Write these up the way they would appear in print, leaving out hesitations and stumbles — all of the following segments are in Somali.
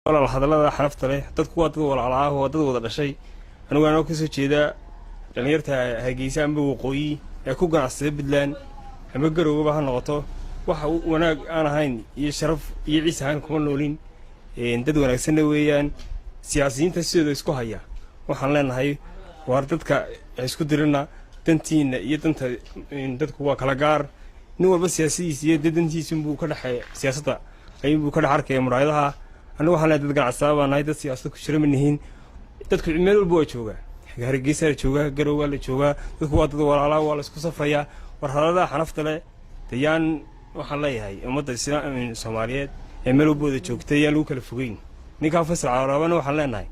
walaal hadallada xarafta leh dadku waa dad walaalaha oo dad wada dhashay anigu aan ka soo jeeda dhalinyarta Hargeysa amba waqooyi ee ku ganacsada Puntland ama Garowe ha noqoto waxa wanaag aan ahayn iyo sharaf iyo ciisahan kuma noolin dad wanaagsan weeyaan siyaasiyiinta sidoo isku haya waxaan leenahay war dadka isku dirina dantiina iyo danta dadku waa kala gaar nin walba siyaasiyiis iyo dantiisa buu ka dhaxay siyaasadda ayuu ka dhaxarkay muraayadaha anigu waxaan leeyahay dad ganacsatada baan ahay dad siyaasad ku jira manihiin dadku meel walba waa jooga Hargeysa jooga Garowe la jooga dadku waa dad walaalaha waa la isku safraya war hadallada xanafta leh tayaan waxaan leeyahay ummadda Soomaaliyeed ee meel walba joogtay ayaa lagu kala fogeyn ninka Faysal Caraabana waxaan leenahay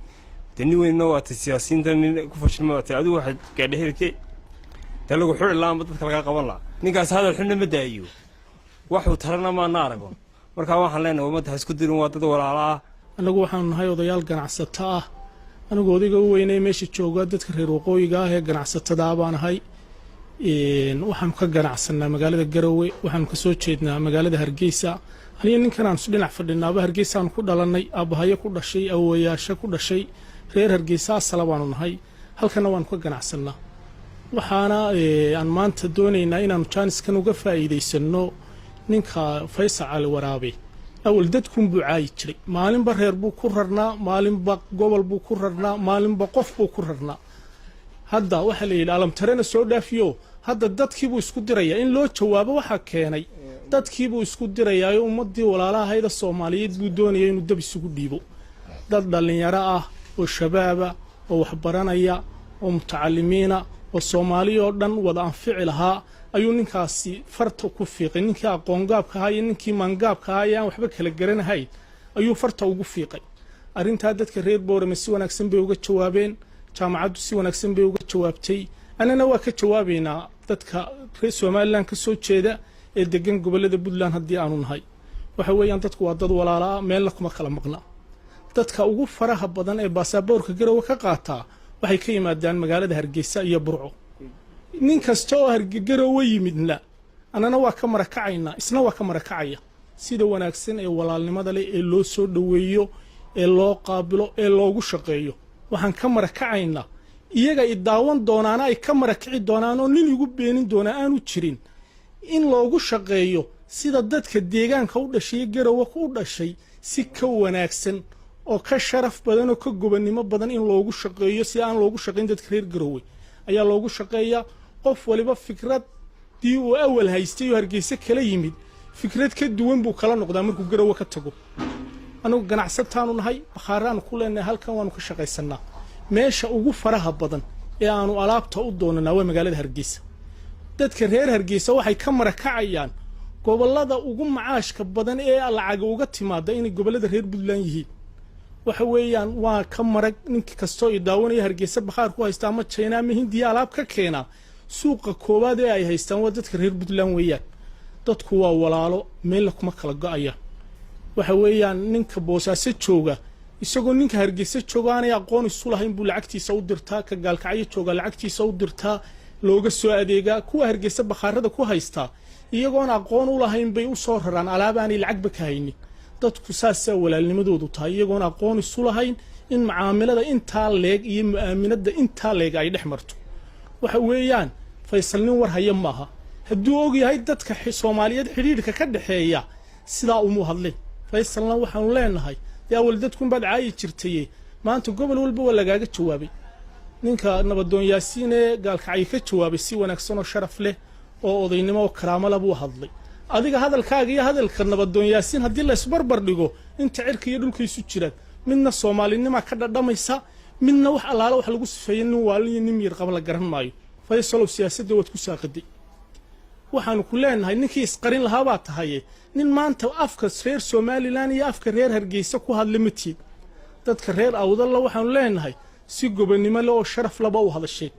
tani weyn oo siyaasiyiinta ku fashilmay adigu waxa gaadheelkay talagu xul laamba dadka laga qaban la ninkaas hadal xun ma daayo waxu tarana ma naarago marka waxaan leenahay ummadda isku dirin waa dad walaalaha anagu waxaan nahay odayaal ganacsato ah anigu odayga u weynay meesha jooga dadka reer waqooyiga ah ee ganacsatada baan ahay waxaan ka ganacsanaa magaalada Garowe waxaan ka soo jeednaa magaalada Hargeysa aniga ninkan aan isku dhinac fadhinaaba Hargeysa aan ku dhalanay abahayo ku dhashay awoyaasha ku dhashay reer Hargeysa salaam nahay halkana waan ka ganacsanaa waxaana aan maanta doonaynaa inaan jaaniskan uga faa'iideysano ninka Faysal Waraabe awal dadku buu caay jiray maalinba reer buu ku rarnaa maalinba gobol buu ku rarnaa maalinba qof buu ku rarnaa hadda waxa la yiraahdaa alam tarana soo dhaafiyo hadda dadkii buu isku diraya in loo jawaabo waxa keenay dadkii buu isku dirayaa ummadii walaalaha Soomaaliyeed buu doonayay inuu dab isugu dhiibo dad dhalinyaro ah oo shabaab ah oo wax baranaya oo mutacalimiina oo Soomaaliya oo dhan wada anfici lahaa ayuu ninkaasi farta ku fiiqay ninkii aqoon gaabka ahaa iyo ninkii mangaabka ahaa aan waxba kala garanahay ayuu farta ugu fiiqay arinta dadka reer Boorame si wanaagsan bay uga jawaabeen jaamacaddu si wanaagsan bay uga jawaabtay anana waa ka jawaabeynaa dadka reer Soomaaliland ka soo jeeda ee degan gobolada Puntland hadii aanu nahay waxa weeyaan dadku waa dad walaalaha meel kuma kala maqna dadka ugu faraha badan ee baasaboorka Garowe ka qaata waxay ka yimaadaan magaalada Hargeysa iyo Burco nin kasta oo Garowe yimidna anana waa ka marakacayna isna waa ka marakacaya sida wanaagsan ee walaalnimada leh ee loo soo dhaweeyo ee loo qaabilo ee loogu shaqeeyo waxaan ka marakacayna iyaga idaawan doonaana ay ka marakici doonaan oo nin igu beenin doona aanu jirin in loogu shaqeeyo sida dadka deegaanka u dhashay Garowe ku dhashay si ka wanaagsan oo ka sharaf badan oo ka gobonimo badan in loogu shaqeeyo si aan loogu shaqeyn dadka reer Garowe ayaa loogu shaqeeyaa qof waliba fikrad dii uu awal haystay Hargeysa kala yimid fikrad ka duwan buu kala noqdaa markuu Garowe ka tago anagu ganacsataanu nahay bakhaaraan ku leenahay halkan waanu ka shaqaysanaa meesha ugu faraha badan ee aanu alaabta u doonanaa waa magaalada Hargeysa dadka reer Hargeysa waxay ka marakacayaan gobolada ugu macaashka badan ee lacag uga timaada in gobolada reer Puntland yihiin waxa weeyaan waa ka marag ninka kasto ay daawanaya Hargeysa bakhaar ku haysta ama China ama Hindiya alaab ka keena suuqa koobaad ee ay haystaan waa dadka reer Puntland weeyaan dadku waa walaalo meel kuma kala go'aya waxa weeyaan ninka Boosaaso jooga isagoo ninka Hargeysa jooga aan aqoon isu lahayn buu lacagtiisa u dirtaa ka gaalkacyo jooga lacagtiisa u dirtaa looga soo adeega kuwa Hargeysa bakhaarada ku haysta iyagoo aan aqoon u lahayn bay u soo raraan alaab aan lacag ba ka haynin dadku saasa walaalnimadoodu tahay iyagoo aqoon isu lahayn in macaamilada inta leeg iyo mu'aaminada inta leeg ay dhex marto waxa weeyaan Faysal nin war haya maaha haduu og yahay dadka Soomaaliyeed xiriirka ka dhaxeeya sida uu hadlay Faysalna waxaan leenahay yaa waldadku baad caay jirtay maanta gobol walba waa lagaaga jawaabay ninka nabadoon Yaasiin ee gaalkacay ka jawaabay si wanaagsan oo sharaf leh oo odaynimo oo karaamo leh buu hadlay adiga hadalkaaga iyo hadalka nabadoon Yaasiin hadii la isbarbar dhigo inta cirka iyo dhulka isu jiraan midna Soomaalinimo ka dhadhamaysa midna wax alaala wax lagu sifeeyay nin waaliin nin yar qab la garan maayo Faysal siyaasadda wad ku saaqaday waxaan ku leenahay ninkii isqarin lahaa baa tahay nin maanta afka reer Soomaaliland iyo afka reer Hargeysa ku hadlamatiid dadka reer Awdal waxaan leenahay si gobonimo leh oo sharaf laba u hadashay